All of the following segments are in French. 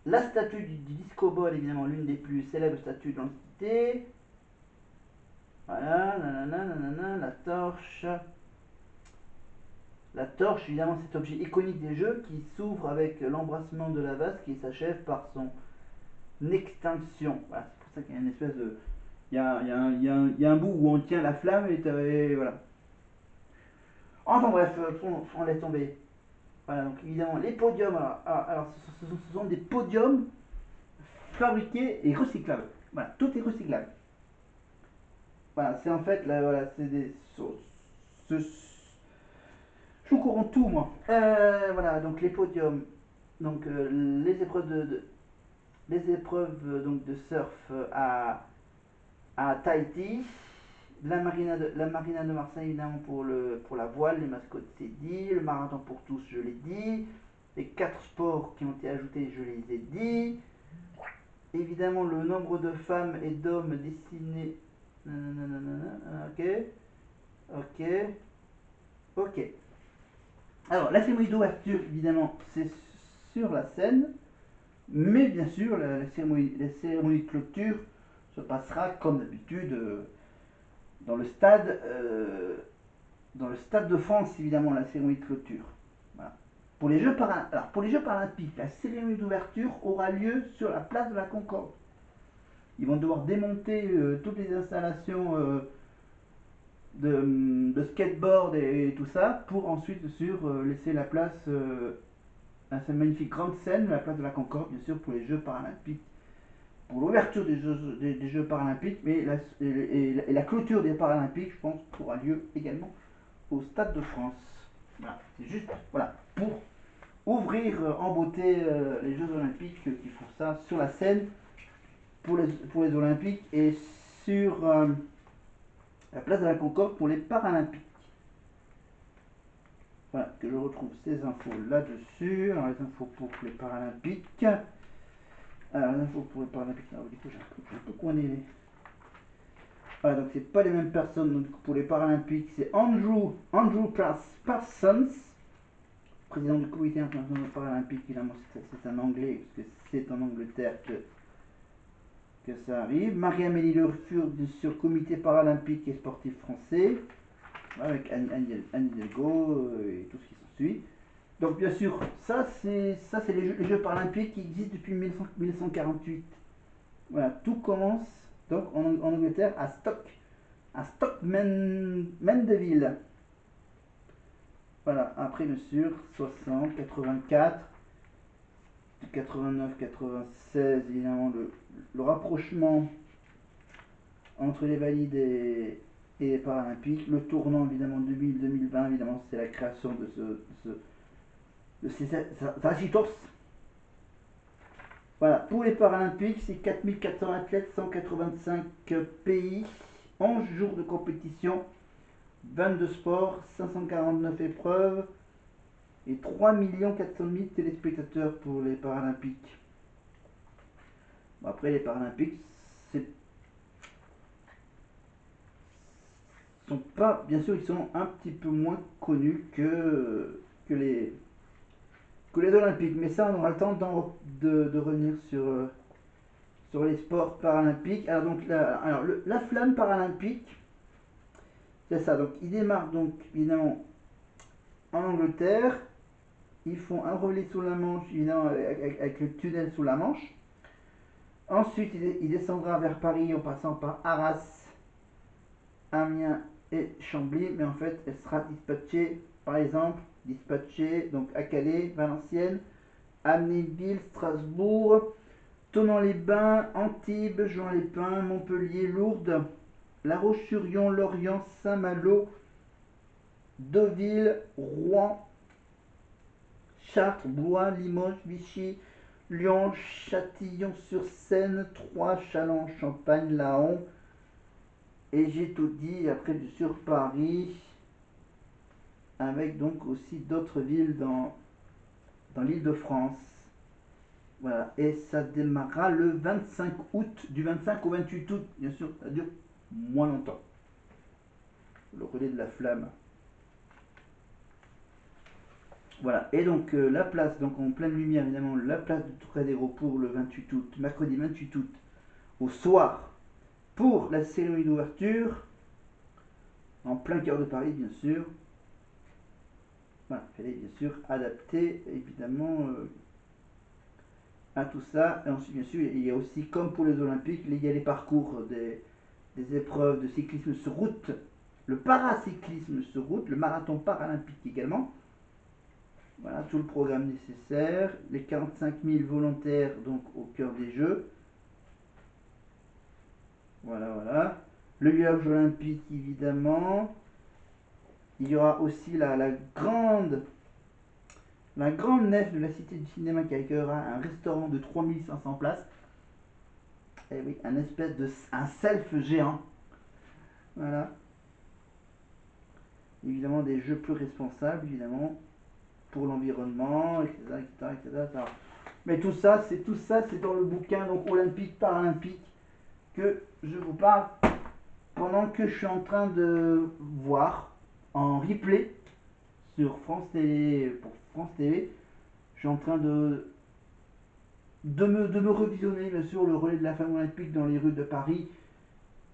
La statue du disco ball, évidemment, l'une des plus célèbres statues de l'Antiquité. Voilà, nanana, nanana, la torche. La torche, évidemment, cet objet iconique des jeux qui s'ouvre avec l'embrassement de la vase qui s'achève par son extinction. Voilà, c'est pour ça qu'il y a une espèce de. Il y a un bout où on tient la flamme et voilà. Enfin bref, on laisse tomber. Voilà, donc évidemment, les podiums, alors, ce sont des podiums fabriqués et recyclables. Voilà, tout est recyclable. Voilà, c'est en fait, là, voilà, c'est des. Je suis au courant de tout, moi. Voilà, donc les podiums, donc les épreuves donc de surf à Tahiti, la marina de Marseille évidemment pour la voile, les mascottes c'est dit, le marathon pour tous je l'ai dit, les quatre sports qui ont été ajoutés je les ai dit, évidemment le nombre de femmes et d'hommes dessinés, ok, ok, ok. Alors la cérémonie d'ouverture évidemment c'est sur la scène, mais bien sûr la cérémonie de clôture se passera comme d'habitude dans le stade dans le stade de France, évidemment, la cérémonie de clôture. Voilà. Pour les Jeux paralympiques, la cérémonie d'ouverture aura lieu sur la place de la Concorde. Ils vont devoir démonter toutes les installations de skateboard et tout ça pour ensuite, bien sûr, laisser la place à cette magnifique grande scène, la place de la Concorde, bien sûr, pour les Jeux paralympiques. Pour l'ouverture des Jeux paralympiques, mais la clôture des paralympiques, je pense, aura lieu également au Stade de France. Voilà, c'est juste voilà, pour ouvrir en beauté les Jeux Olympiques qui font ça sur la scène pour les Olympiques et sur la place de la Concorde pour les Paralympiques. Voilà, que je retrouve ces infos là-dessus. Alors, les infos pour les Paralympiques. Alors, les infos pour les Paralympiques. Alors, du coup, j'ai un peu coiné. Voilà, donc, c'est pas les mêmes personnes. Donc, pour les Paralympiques, c'est Andrew Parsons, président du comité international paralympique, évidemment c'est un anglais, parce que c'est en Angleterre que ça arrive. Marie-Amélie Le Fur sur comité paralympique et sportif français, avec Anne Hidalgo et tout ce qui s'ensuit. Donc bien sûr, ça c'est les Jeux paralympiques qui existent depuis 1948. Voilà, tout commence donc en Angleterre à Stoke Mandeville. Voilà, après bien sûr 60, 84, 89-96, évidemment, le rapprochement entre les valides et les paralympiques. Le tournant, évidemment, 2000-2020, évidemment, c'est la création de ces agitos. Voilà, pour les paralympiques, c'est 4400 athlètes, 185 pays, 11 jours de compétition, 22 sports, 549 épreuves et 3 400 000 téléspectateurs pour les paralympiques. Bon, après, les paralympiques, c'est sont pas, bien sûr, ils sont un petit peu moins connus que les, que les Olympiques. Mais ça, on aura le temps de revenir sur les sports paralympiques. Alors, donc, la flamme paralympique, c'est ça. Donc, ils démarrent, donc, évidemment, en Angleterre. Ils font un relais sous la Manche, évidemment, avec le tunnel sous la Manche. Ensuite, il descendra vers Paris en passant par Arras, Amiens et Chambly, mais en fait, elle sera dispatchée, par exemple, donc à Calais, Valenciennes, Amnéville, Strasbourg, Thonon-les-Bains, Antibes, Juan-les-Pins, Montpellier, Lourdes, La Roche-sur-Yon, Lorient, Saint-Malo, Deauville, Rouen, Chartres, Blois, Limoges, Vichy, Lyon, Châtillon-sur-Seine, Troyes, Châlons, Champagne, Laon, et j'ai tout dit, après sur Paris, avec donc aussi d'autres villes dans l'île de France. Voilà, et ça démarrera le 25 août, du 25 au 28 août, bien sûr, ça dure moins longtemps. Le relais de la flamme. Voilà, et donc la place, donc en pleine lumière évidemment, la place du Trocadéro pour le 28 août, mercredi 28 août, au soir, pour la cérémonie d'ouverture, en plein cœur de Paris bien sûr. Voilà, elle est bien sûr adaptée évidemment à tout ça. Et ensuite bien sûr il y a aussi, comme pour les Olympiques, il y a les parcours des épreuves de cyclisme sur route, le paracyclisme sur route, le marathon paralympique également. Voilà, tout le programme nécessaire, les 45 000 volontaires donc au cœur des Jeux. Voilà, voilà. Le village olympique évidemment. Il y aura aussi la grande nef de la Cité du Cinéma qui accueillera un restaurant de 3500 places. Et oui, un espèce de un self géant. Voilà. Évidemment des jeux plus responsables, évidemment, pour l'environnement, etc., etc., etc. Mais tout ça, c'est dans le bouquin donc olympique paralympique que je vous parle pendant que je suis en train de voir en replay sur France Télé, pour France TV. Je suis en train de me revisionner bien sûr le relais de la femme olympique dans les rues de Paris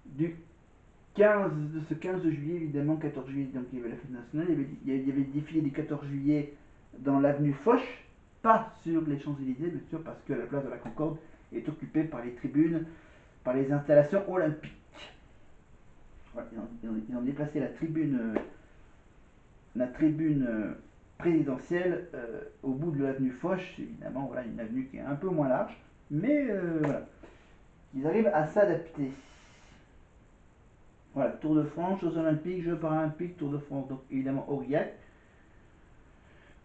du 15, de ce 15 juillet évidemment, 14 juillet, donc il y avait la fête nationale, il y avait le défilé du 14 juillet dans l'avenue Foch, pas sur les Champs-Élysées bien sûr, parce que la place de la Concorde est occupée par les tribunes, par les installations olympiques. Voilà, ils ont déplacé la tribune présidentielle au bout de l'avenue Foch, évidemment, voilà, une avenue qui est un peu moins large, mais voilà, ils arrivent à s'adapter. Voilà, Tour de France, Jeux Olympiques, Jeux Paralympiques, Tour de France, donc évidemment Aurillac.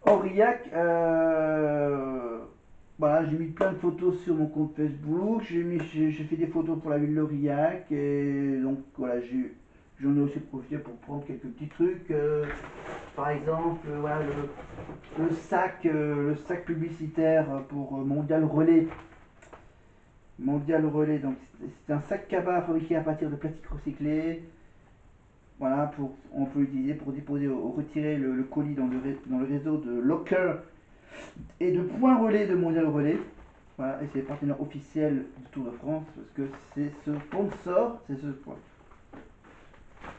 Aurillac, voilà, j'ai mis plein de photos sur mon compte Facebook, j'ai fait des photos pour la ville d'Aurillac, et donc voilà, j'en ai aussi profité pour prendre quelques petits trucs. Par exemple, voilà, le sac publicitaire pour Mondial Relais. Mondial Relais, donc c'est un sac cabas fabriqué à partir de plastique recyclé. Voilà, on peut l'utiliser pour déposer ou retirer le colis dans le réseau de Locker et de Point Relais de Mondial Relais. Voilà, et c'est le partenaire officiel du Tour de France parce que c'est ce sponsor, c'est ce point.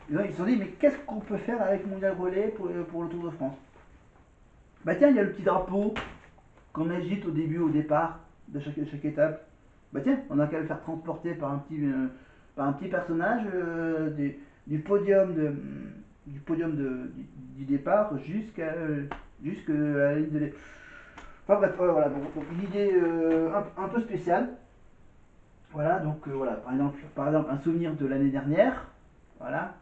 Ils se sont dit, mais qu'est-ce qu'on peut faire avec Mondial Relais pour le Tour de France? Bah tiens, il y a le petit drapeau qu'on agite au début, au départ de chaque étape. Bah tiens, on a qu'à le faire transporter par un petit personnage du podium du départ jusqu'à la ligne de départ. Enfin bref, voilà, donc une idée un peu spéciale. Voilà, donc voilà, par exemple, un souvenir de l'année dernière. Voilà,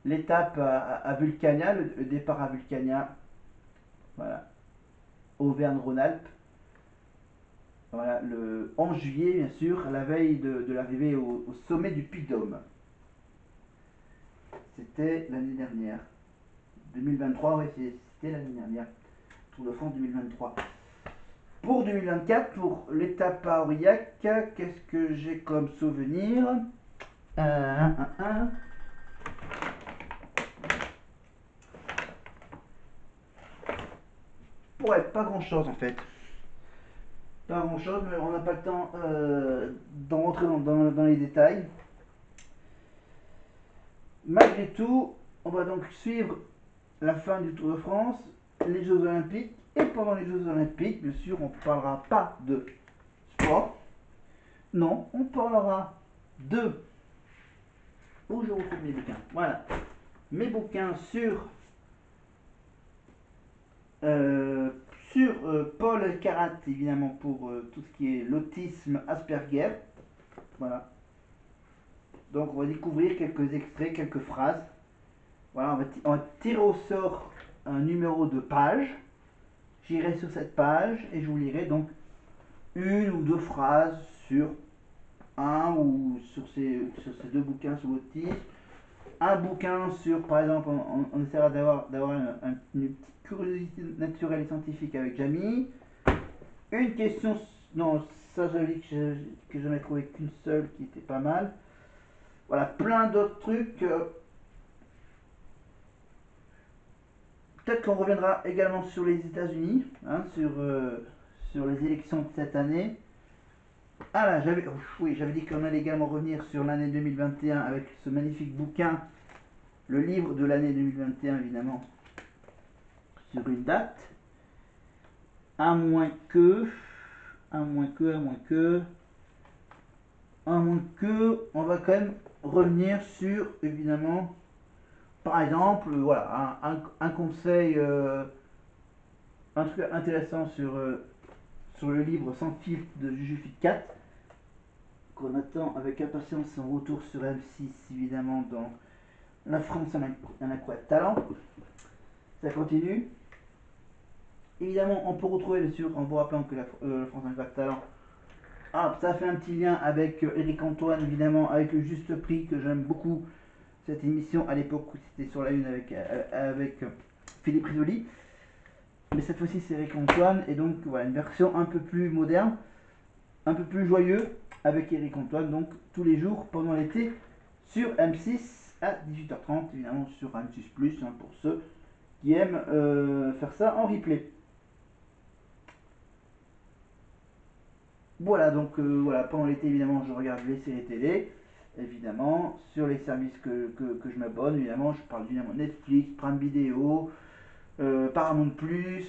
l'étape à Vulcania, le départ à Vulcania. Voilà, Auvergne-Rhône-Alpes. Voilà, le 11 juillet, bien sûr, à la veille de l'arrivée au sommet du Puy de Dôme. C'était l'année dernière. 2023, oui, c'était l'année dernière. Tour de France 2023. Pour 2024, pour l'étape à Aurillac, qu'est-ce que j'ai comme souvenir? Un. Ouais, pas grand chose en fait. Pas grand chose, mais on n'a pas le temps d'en rentrer dans les détails. Malgré tout, on va donc suivre la fin du Tour de France, les Jeux Olympiques, et pendant les Jeux Olympiques, bien sûr, on ne parlera pas de sport. Non, on parlera de. Où je retrouve mes bouquins? Voilà. Mes bouquins euh, sur Paul Elkarat, évidemment, pour tout ce qui est l'autisme Asperger. Voilà. Donc, on va découvrir quelques extraits, quelques phrases. Voilà, on va tirer au sort un numéro de page. J'irai sur cette page et je vous lirai donc une ou deux phrases sur un ou sur ces deux bouquins sur l'autisme. Un bouquin sur, par exemple, on essaiera d'avoir une petite curiosité naturelle et scientifique avec Jamie. Une question, non, ça j'avais dit que j'en ai trouvé qu'une seule qui était pas mal. Voilà, plein d'autres trucs Peut-être qu'on reviendra également sur les États-Unis, hein, sur les élections de cette année. Ah là, oui, j'avais dit qu'on allait également revenir sur l'année 2021 avec ce magnifique bouquin, le livre de l'année 2021 évidemment, sur une date. À moins que, à moins que, à moins que, à moins que, on va quand même revenir sur, évidemment, par exemple, voilà, un conseil, un truc intéressant sur le livre Sans filtre de Juju Fit 4, qu'on attend avec impatience son retour sur M6, évidemment, dans La France un incroyable talent. Ça continue. Évidemment, on peut retrouver, bien sûr, en vous rappelant que la France un incroyable talent, ah, ça fait un petit lien avec Eric Antoine, évidemment, avec le juste prix, que j'aime beaucoup cette émission à l'époque où c'était sur la une avec Philippe Risoli. Mais cette fois-ci, c'est Eric Antoine, et donc voilà, une version un peu plus moderne, un peu plus joyeux, avec Eric Antoine, donc tous les jours pendant l'été sur M6 à 18h30, évidemment sur M6 Plus, hein, pour ceux qui aiment faire ça en replay. Voilà, donc voilà, pendant l'été, évidemment, je regarde les séries télé, évidemment, sur les services que je m'abonne, évidemment, je parle évidemment Netflix, Prime Video, Paramount Plus,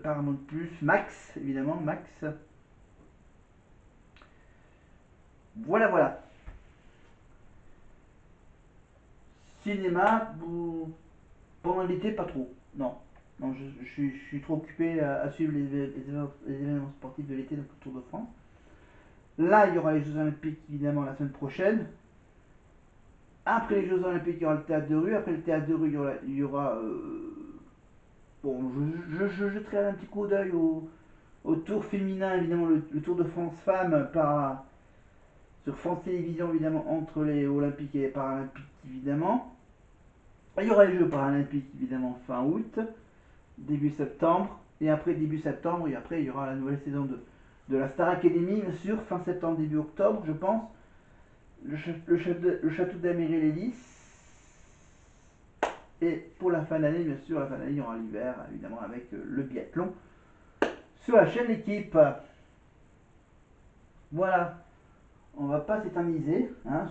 Paramount Plus, Max, évidemment, Max. Voilà, voilà. Cinéma, pendant l'été, pas trop. Non. Non, je suis trop occupé à suivre les événements sportifs de l'été, donc le Tour de France. Là, il y aura les Jeux Olympiques, évidemment, la semaine prochaine. Après les Jeux Olympiques, il y aura le théâtre de rue. Après le théâtre de rue, il y aura bon, je jetterai un petit coup d'œil au tour féminin, évidemment, le Tour de France femmes sur France Télévisions, évidemment, entre les Olympiques et les Paralympiques, évidemment. Il y aura les Jeux Paralympiques, évidemment, fin août, début septembre. Et après début septembre, et après, il y aura la nouvelle saison de la Star Academy, bien sûr, fin septembre, début octobre, je pense. Le château d'Amélie-Lélis. Et pour la fin d'année, bien sûr, la fin d'année, il y aura l'hiver, évidemment, avec le biathlon sur la chaîne L'équipe. Voilà, on va pas s'éterniser. Hein.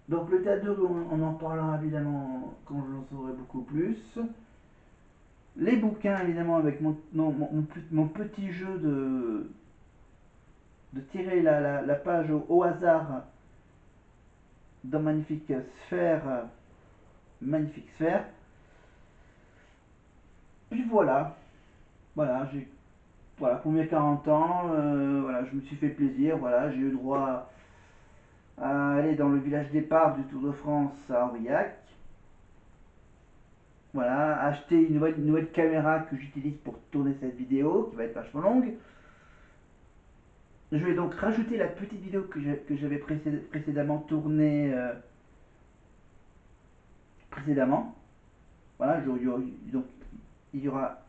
Donc le théâtre de rue, on en parlera évidemment quand j'en saurai beaucoup plus. Les bouquins, évidemment, avec mon petit jeu de tirer la page au hasard dans Magnifique Sphère. Magnifique Sphère. Puis voilà, voilà, voilà, pour mes 40 ans, voilà, je me suis fait plaisir, voilà, j'ai eu droit à aller dans le village départ du Tour de France à Aurillac. Voilà, acheter une nouvelle caméra que j'utilise pour tourner cette vidéo, qui va être vachement longue. Je vais donc rajouter la petite vidéo que j'avais précédemment tournée précédemment. Voilà, donc il y aura